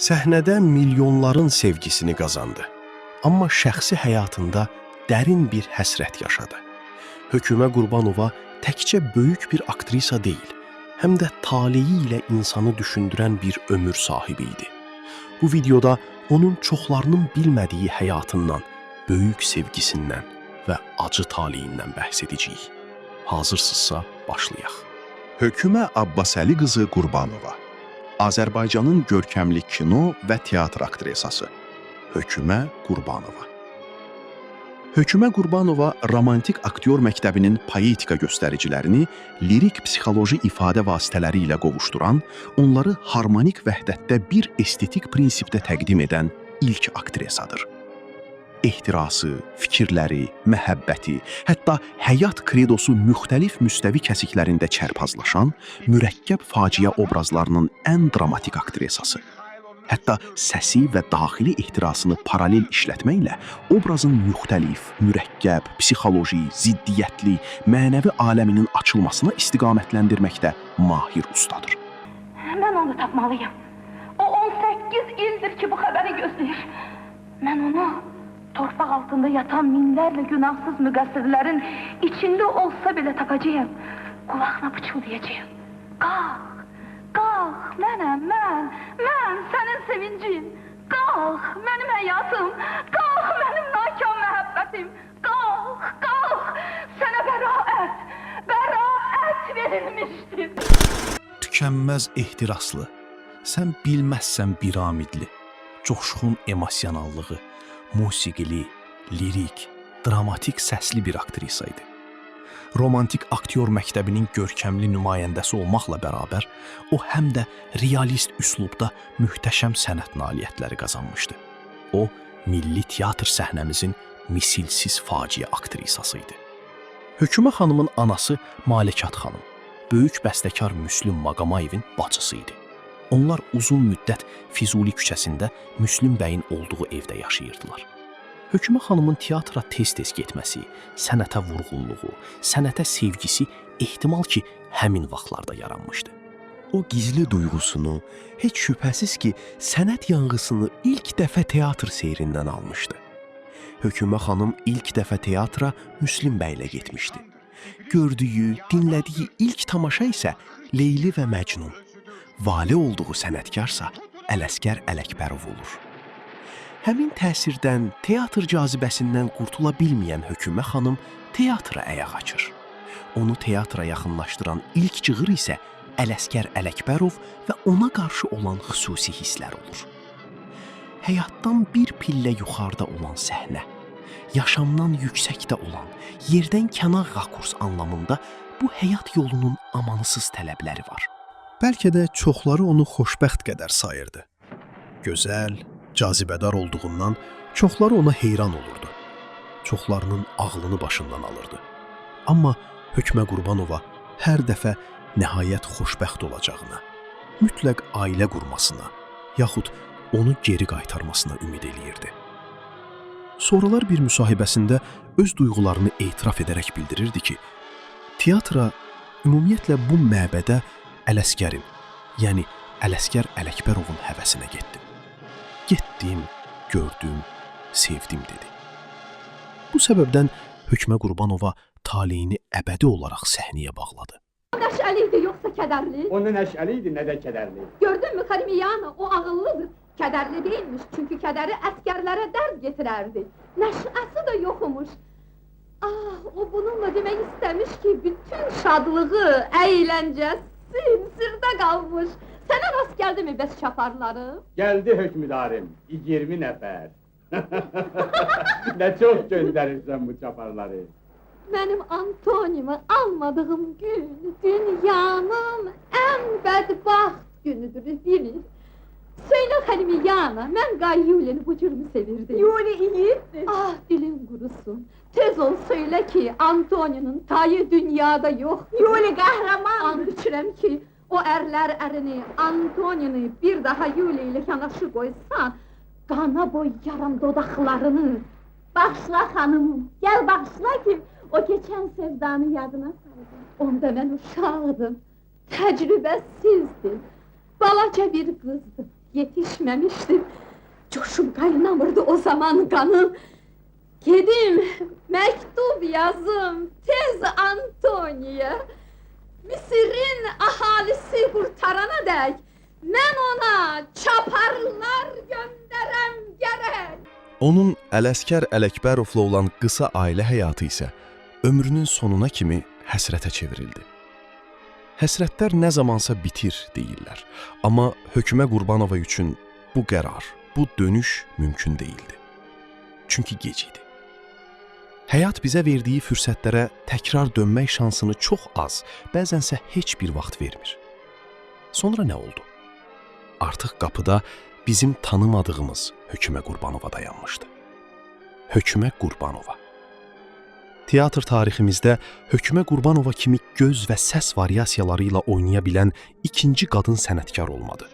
Səhnədə milyonların sevgisini qazandı. Amma şəxsi həyatında dərin bir həsrət yaşadı. Hökümə Qurbanova təkcə böyük bir aktrisa deyil, həm də taleyi ilə insanı düşündürən bir ömür sahibi idi. Bu videoda onun çoxlarının bilmədiyi həyatından, böyük sevgisindən və acı taleyindən bəhs edəcəyik. Hazırsınızsa başlayaq. Hökümə Abbasəli qızı Qurbanova, Azərbaycanın görkəmli kino və teatr aktrisası. Hökümə Qurbanova. Hökümə Qurbanova romantik aktyor məktəbinin poetika göstəricilərini lirik psixoloji ifadə vasitələri ilə qovuşduran, onları harmonik vəhdətdə bir estetik prinsipdə təqdim edən ilk aktrisadır. Ehtirası, fikirləri, məhəbbəti, hətta həyat kredosu müxtəlif müstəvi kəsiklərində çərpazlaşan, mürəkkəb faciə obrazlarının ən dramatik aktrisası. Hətta səsi və daxili ehtirasını paralel işlətməklə obrazın müxtəlif, mürəkkəb, psixoloji, ziddiyyətli, mənəvi aləminin açılmasına istiqamətləndirməkdə mahir ustadır. Mən onu tapmalıyım. O 18 ildir ki bu xəbəri gözləyir. Mən onu torpaq altında yatan minlərlə günahsız müqəssirlərin içində olsa belə tapacağım. Qulağına pıçıldayacağım. Qalx, qalx, mənəm, mən sənin sevincin. Qalx, mənim həyatım, qalx, mənim nakam məhəbbətim. Qalx, qalx, sənə bəraət verilmişdir. Tükənməz ehtiraslı, sən bilməzsən bir amidli, coşqun emosionallığı, musiqili, lirik, dramatik səsli bir aktrisa idi. Romantik aktyor məktəbinin görkəmli nümayəndəsi olmaqla bərabər, o həm də realist üslubda möhtəşəm sənət nailiyyətləri qazanmışdı. O, milli teatr səhnəmizin misilsiz faciə aktrisası idi. Hökümə xanımın anası Malikat xanım, böyük bəstəkar Müslüm Maqamayevin bacısı idi. Onlar uzun müddət Füzuli küçəsində Müslüm bəyin olduğu evdə yaşayırdılar. Hökümə xanımın teatra tez-tez getməsi, sənətə vurğunluğu, sənətə sevgisi ehtimal ki, həmin vaxtlarda yaranmışdı. O gizli duyğusunu, heç şübhəsiz ki, sənət yanğısını ilk dəfə teatr seyrindən almışdı. Hökümə xanım ilk dəfə teatra Müslüm bəylə getmişdi. Gördüyü, dinlədiyi ilk tamaşa isə Leyli və Məcnun. Vali olduğu sənətkarsa Ələsgər Ələkbərov olur. Həmin təsirdən, teatr cazibəsindən qurtula bilməyən Hökümə xanım teatra əyaq açır. Onu teatra yaxınlaşdıran ilk cığır isə Ələsgər Ələkbərov və ona qarşı olan xüsusi hisslər olur. Həyatdan bir pillə yuxarıda olan səhnə, yaşamdan yüksəkdə olan, yerdən kənar rakurs anlamında bu həyat yolunun amansız tələbləri var. Bəlkə də çoxları onu xoşbəxt qədər sayırdı. Gözəl, cazibədar olduğundan çoxları ona heyran olurdu. Çoxlarının ağlını başından alırdı. Amma Hökümə Qurbanova hər dəfə nəhayət xoşbəxt olacağına, mütləq ailə qurmasına, yaxud onu geri qaytarmasına ümid eləyirdi. Sonralar bir müsahibəsində öz duyğularını etiraf edərək bildirirdi ki, teatra ümumiyyətlə bu məbədə Ələsgərin, yəni Ələsgər Ələkbərovun həvəsinə getdim. Getdim, gördüm, sevdim dedi. Bu səbəbdən Hökümə Qurbanova taleyini əbədi olaraq səhnəyə bağladı. O nəşəli idi, yoxsa kədərli? O nə nəşəli idi, nə də kədərli. Gördün mü Xalimiyana, o ağıllıdır. Kədərli deyilmiş, çünki kədəri əskərlərə dərd getirərdi. Nəşəsi də yoxmuş. Ah, o bununla demək istəmiş ki, bütün şadlığı, əyləncəsi sirdə qalmış. Sənə rast gəldi mi bəs çaparları? Gəldi hökmüdarım, 20 nəfər. Nə çox göndərirsən bu çaparları. Mənim Antonimi almadığım gün dünyanın ən bədbaxt günüdür, bilir. Söylə Xalimiyana, mən Qay Yulini bu cürümü sevirdim. Yuli iyiydi. Ah, dilim qurusun. Tez ol söylə ki, Antoninin tayı dünyada yox. Yuli qəhrəman. And içirəm ki, o ərlər ərini, Antonini bir daha Yuli ilə yanaşı qoysan, qana boyaram dodaqlarını. Bağışla xanımım, gəl bağışla ki, o keçən sevdanı yadına saldım. Onda mən uşaqdım, təcrübəsizdim, balaca bir qızdım. yetişmemişdim. Coşum kaynamırdı o zaman kanım. Gedim, mektup yazım, tez Antoni'ye. Mısır'ın ahalisi kurtarana dek, mən ona çaparlar gönderem gerek. Onun Ələsgər Ələkbərovla olan qısa ailə həyatı isə ömrünün sonuna kimi həsrətə çevrildi. Həsrətlər nə zamansa bitir deyirlər, amma Hökümə Qurbanova üçün bu qərar, bu dönüş mümkün deyildi. Çünki gec idi. Həyat bizə verdiyi fürsətlərə təkrar dönmək şansını çox az, bəzənsə heç bir vaxt vermir. Sonra nə oldu? Artıq qapıda bizim tanımadığımız Hökümə Qurbanova dayanmışdı. Hökümə Qurbanova. Teatr tariximizdə Hökümə Qurbanova kimi göz və səs variasiyaları ilə oynaya bilən ikinci qadın sənətkar olmadı.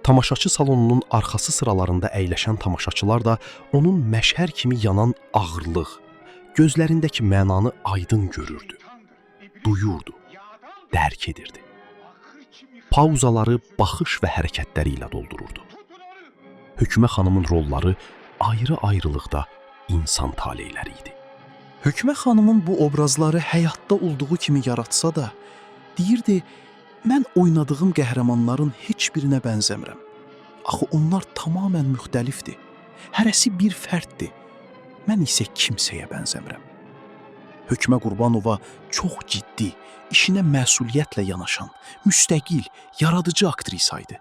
Tamaşaçı salonunun arxası sıralarında əyləşən tamaşaçılar da onun məşhər kimi yanan ağırlıq, gözlərindəki mənanı aydın görürdü, duyurdu, dərk edirdi. Pauzaları baxış və hərəkətləri ilə doldururdu. Hökümə xanımın rolları ayrı-ayrılıqda insan taleyləri idi. Hökümə xanımın bu obrazları həyatda olduğu kimi yaratsa da, deyirdi, mən oynadığım qəhrəmanların heç birinə bənzəmirəm. Axı onlar tamamən müxtəlifdir. Hərəsi bir fərddir. Mən isə kimsəyə bənzəmirəm. Hökümə Qurbanova çox ciddi, işinə məsuliyyətlə yanaşan, müstəqil, yaradıcı aktrisa idi.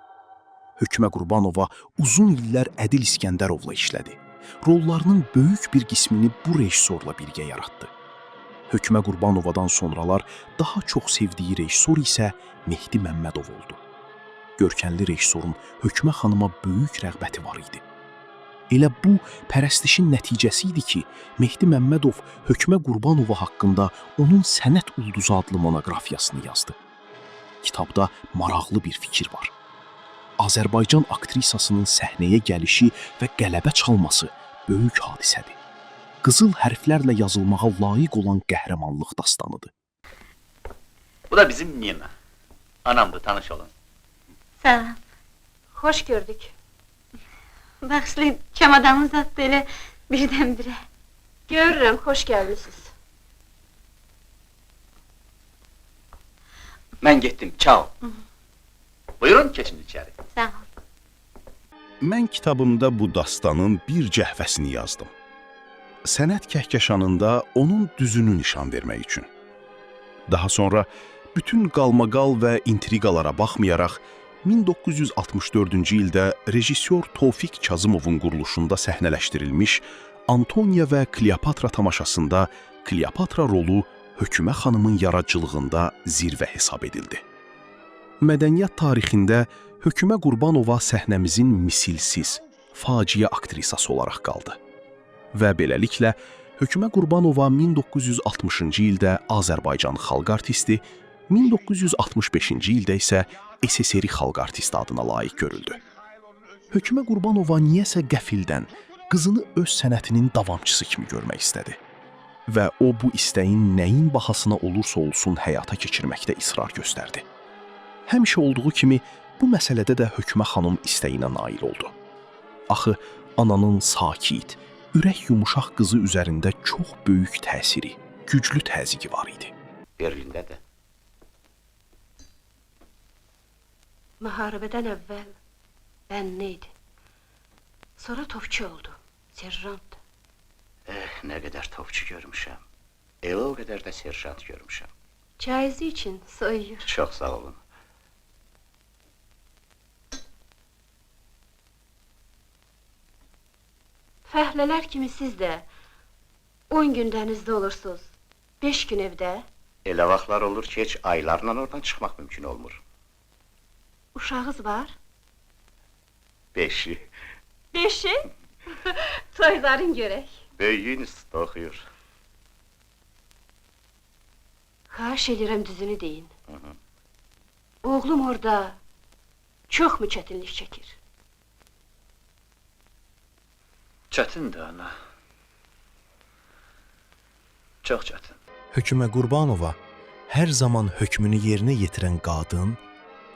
Hökümə Qurbanova uzun illər Ədil İskəndərovla işlədi. Rollarının böyük bir qismini bu rejissorla birgə yaratdı. Hökümə Qurbanovadan sonralar daha çox sevdiyi rejissor isə Mehdi Məmmədov oldu. Görkəmli rejissorun Hökümə xanıma böyük rəğbəti var idi. Elə bu pərəstişin nəticəsi idi ki, Mehdi Məmmədov Hökümə Qurbanova haqqında onun Sənət Ulduzu adlı monoqrafiyasını yazdı. Kitabda maraqlı bir fikir var. Azərbaycan aktrisasının səhnəyə gəlişi və qələbə çalması böyük hadisədir. Qızıl hərflərlə yazılmağa layiq olan qəhrəmanlıq dastanıdır. Bu da bizim Nina. Anamdır, tanış olun. Sağ ol. Hoş gördük. Baxsın, çamadanı zat belə birdən-birə. Görürəm, hoş gəlmisiniz. Ben gittim, çao. Buyurun, keçin içeri. Sağ ol. Mən kitabımda bu dastanın bir cəhvəsini yazdım. Sənət kəhkəşanında onun düzünü nişan vermək üçün. Daha sonra bütün qalmaqal və intriqalara baxmayaraq 1964-cü ildə rejissor Tofiq Kazımovun quruluşunda səhnələşdirilmiş Antoniya və Kleopatra tamaşasında Kleopatra rolu Hökümə xanımın yaradıcılığında zirvə hesab edildi. Mədəniyyət tarixində Hökümə Qurbanova səhnəmizin misilsiz, faciə aktrisası olaraq qaldı. Və beləliklə, Hökümə Qurbanova 1960-cı ildə Azərbaycan xalq artisti, 1965-ci ildə isə SSR xalq artisti adına layiq görüldü. Hökümə Qurbanova niyəsə qəfildən qızını öz sənətinin davamçısı kimi görmək istədi. Və o bu istəyin nəyin bahasına olursa olsun həyata keçirməkdə israr göstərdi. Həmişə olduğu kimi bu məsələdə də Hökümə xanım istəyinə nail oldu. Axı ananın sakit, ürək yumuşaq qızı üzərində çox böyük təsiri, güclü təzyiqi var idi. Berlində də. Müharibədən əvvəl bənni idi. Sonra topçu oldu, serjant. Nə qədər topçu görmüşəm. Elə o qədər də serjant görmüşəm. Caizi için soyuyor. Çox sağ olun. Fəhlələr kimi siz də 10 gün dənizdə olursunuz, 5 gün evdə. Elə vaxtlar olur ki, heç aylarla oradan çıxmaq mümkün olmur. Uşağınız var? 5'i. 5'i? Toyların görək. Böyüyün üstü oxuyur. Xahiş edirəm düzünü deyin. Oğlum orada çox mu çətinlik çəkir? Çətindir ana. Çox çətin. Hökümə Qurbanova hər zaman hökmünü yerinə yetirən qadın,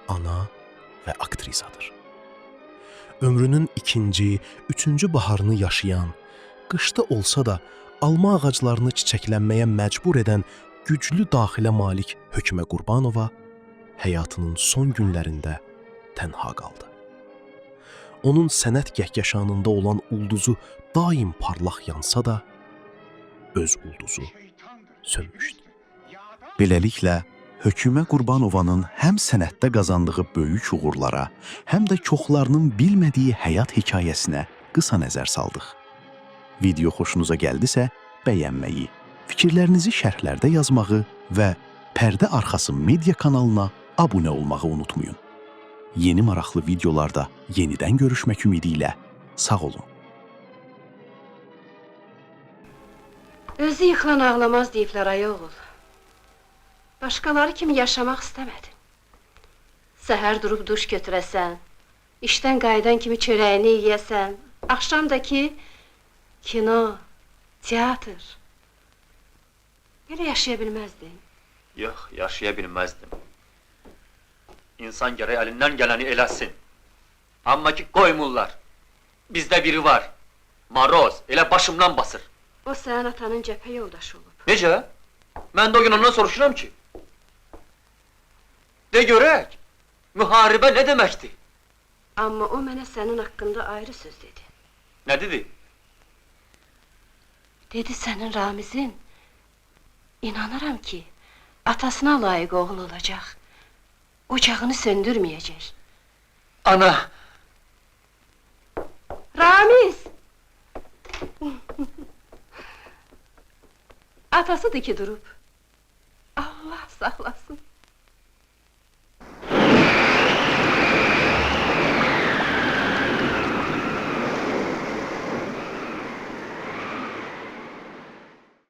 ana və aktrisadır. ömrünün ikinci, üçüncü baharını yaşayan, qışda olsa da alma ağaclarını çiçəklənməyə məcbur edən güclü daxilə malik Hökümə Qurbanova həyatının son günlərində tənha qaldı. Onun sənət gəhgəşanında olan ulduzu daim parlaq yansa da, öz ulduzu sönmüşdü. Beləliklə, Hökümə Qurbanovanın həm sənətdə qazandığı böyük uğurlara, həm də çoxlarının bilmədiyi həyat hekayəsinə qısa nəzər saldıq. Video xoşunuza gəldisə, bəyənməyi, fikirlərinizi şərhlərdə yazmağı və Pərdə Arxası media kanalına abunə olmağı unutmayın. Yeni maraqlı videolarda yenidən görüşmək ümidi ilə sağ olun. Özü yıxılan ağlamaz deyiblər ay oğul. Başqaları kimi yaşamaq istəmədin. Səhər durub duş götürəsən, işdən qayıdan kimi çörəyini yeyəsən, axşamdakı kino, teatr. Belə yaşaya bilməzdin. Yox, yaşaya bilməzdim. İnsan gərək əlindən gələni eləsin. Amma ki, qoymurlar. Bizdə biri var. Maroz, elə başımdan basır. O sənin atanın cəbhə yoldaşı olub. Necə? Mən də o gün ondan soruşuram ki. De görək, müharibə nə deməkdir? Amma o mənə sənin haqqında ayrı söz dedi. Nə dedi? Dedi sənin Ramizin, inanıram ki, atasına layiq oğul olacaq. Ocağını söndürməyəcək. Ana! Ramiz! Atasıdır ki durub. Allah saxlasın.